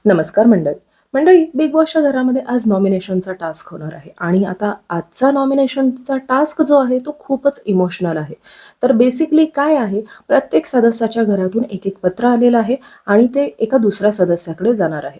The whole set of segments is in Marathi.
नमस्कार मंडळी. मंडळी, बिग बॉसच्या घरामध्ये आज नॉमिनेशनचा टास्क होणार आहे आणि आता आजचा नॉमिनेशनचा टास्क जो आहे तो खूपच इमोशनल आहे. तर बेसिकली काय आहे, प्रत्येक सदस्याच्या घरातून एक एक पत्र आलेलं आहे आणि ते एका दुसऱ्या सदस्याकडे जाणार आहे.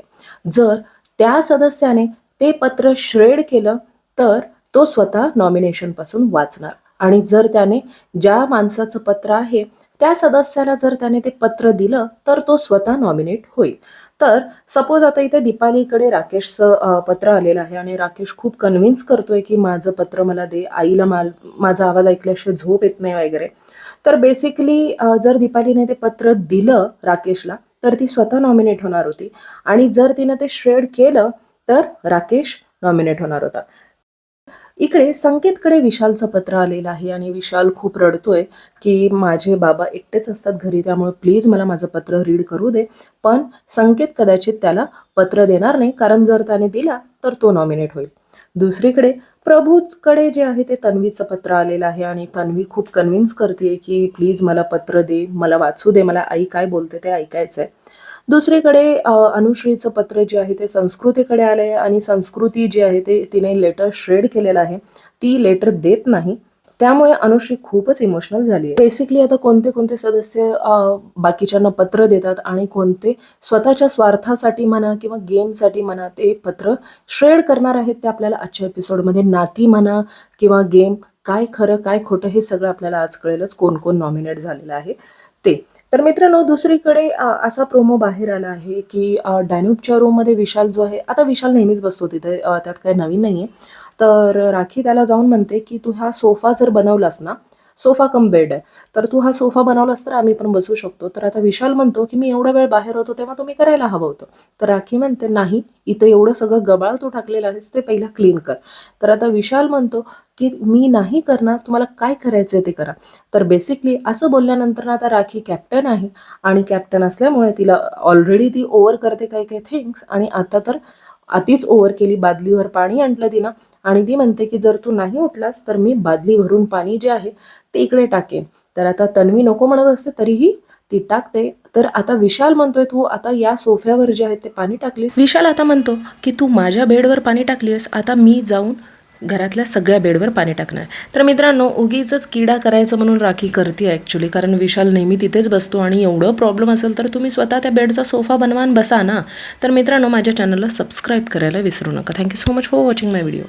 जर त्या सदस्याने ते पत्र श्रेड केलं तर तो स्वतः नॉमिनेशनपासून वाचणार आणि जर त्याने ज्या माणसाचं पत्र आहे त्या सदस्याला जर त्याने ते पत्र दिलं तर तो स्वतः नॉमिनेट होईल. तर सपोज आता इथे दीपालीकडे राकेशचं पत्र आलेलं आहे आणि राकेश खूप कन्व्हिन्स करतोय की माझं पत्र मला दे, आईला माझा आवाज ऐकल्याशिवाय झोप येत नाही वगैरे. तर बेसिकली जर दीपालीने ते पत्र दिलं राकेशला तर ती स्वतः नॉमिनेट होणार होती आणि जर तिनं ते श्रेड केलं तर राकेश नॉमिनेट होणार होता. इकडे संकेतकडे विशालचं पत्र आलेलं आहे आणि विशाल खूप रडतोय की माझे बाबा एकटेच असतात घरी, त्यामुळे प्लीज मला माझं पत्र रीड करू दे. पण संकेत कदाचित त्याला पत्र देणार नाही, कारण जर त्याने दिला तर तो नॉमिनेट होईल. दुसरीकडे प्रभूकडे जे आहे ते तन्वीचं पत्र आलेलं आहे आणि तन्वी खूप कन्व्हिन्स करते की प्लीज मला पत्र दे, मला वाचू दे, मला आई काय बोलते ते ऐकायचं आहे. दुसरीकडे अनुश्रीचं पत्र जे आहे ते संस्कृतीकडे आलंय आणि संस्कृती जी आहे ते तिने लेटर श्रेड केलेलं आहे, ती लेटर देत नाही. त्यामुळे अनुश्री खूपच इमोशनल झाली आहे. बेसिकली आता कोणते कोणते सदस्य बाकीच्यांना पत्र देतात आणि कोणते स्वतःच्या स्वार्थासाठी म्हणा किंवा गेमसाठी म्हणा ते पत्र श्रेड करणार आहेत, ते आपल्याला आजच्या एपिसोडमध्ये नाती म्हणा किंवा गेम काय खरं काय खोटं हे सगळं आपल्याला आज कळेलच, कोण कोण नॉमिनेट झालेलं आहे ते. तर मित्रांनो, दुसरीकडे असा प्रोमो बाहेर आला आहे की डॅन्यूबच्या रूममध्ये विशाल जो आहे, आता विशाल नेहमीच बसतो तिथे, त्यात काही नवीन नाही आहे. तर राखी त्याला जाऊन म्हणते की तू हा सोफा जर बनवलास ना, सोफा कम बेड आहे, तर तू हा सोफा बनवलास तर आम्ही पण बसू शकतो. तर आता विशाल म्हणतो की मी एवढा वेळ बाहेर होतो तेव्हा तुम्ही करायला हवं होतं. तर राखी म्हणते नाही, इथं एवढं सगळं गबाळ तू टाकलेलं आहेस ते पहिला क्लीन कर. तर आता विशाल म्हणतो की मी नाही करणार, तुम्हाला काय करायचंय ते करा. तर बेसिकली असं बोलल्यानंतर आता राखी कॅप्टन आहे आणि कॅप्टन असल्यामुळे तिला ऑलरेडी ती ओव्हर करते काही काही थिंग्स, आणि आता तर अतिच ओव्हर केली. बादलीवर पाणी आणलं तिनं आणि ती म्हणते की जर तू नाही उठलास तर मी बादली भरून पाणी जे आहे ते इकडे टाकेन. तर आता तन्वी नको म्हणत असते तरीही ती टाकते. तर आता विशाल म्हणतोय तू आता या सोफ्यावर जे आहे ते पाणी टाकलीस. विशाल आता म्हणतो की तू माझ्या बेडवर पाणी टाकलीस, आता मी जाऊन घरातल्या सगळ्या बेडवर पाणी टाकणार. तर मित्रांनो, उगीच किडा करायचं म्हणून राखी करते ॲक्च्युली, कारण विशाल नेहमी तिथेच बसतो आणि एवढं प्रॉब्लेम असेल तर तुम्ही स्वतः त्या बेडचा सोफा बनवान बसा ना. तर मित्रांनो, माझ्या चॅनलला सबस्क्राईब करायला विसरू नका. Thank you so much for watching my video.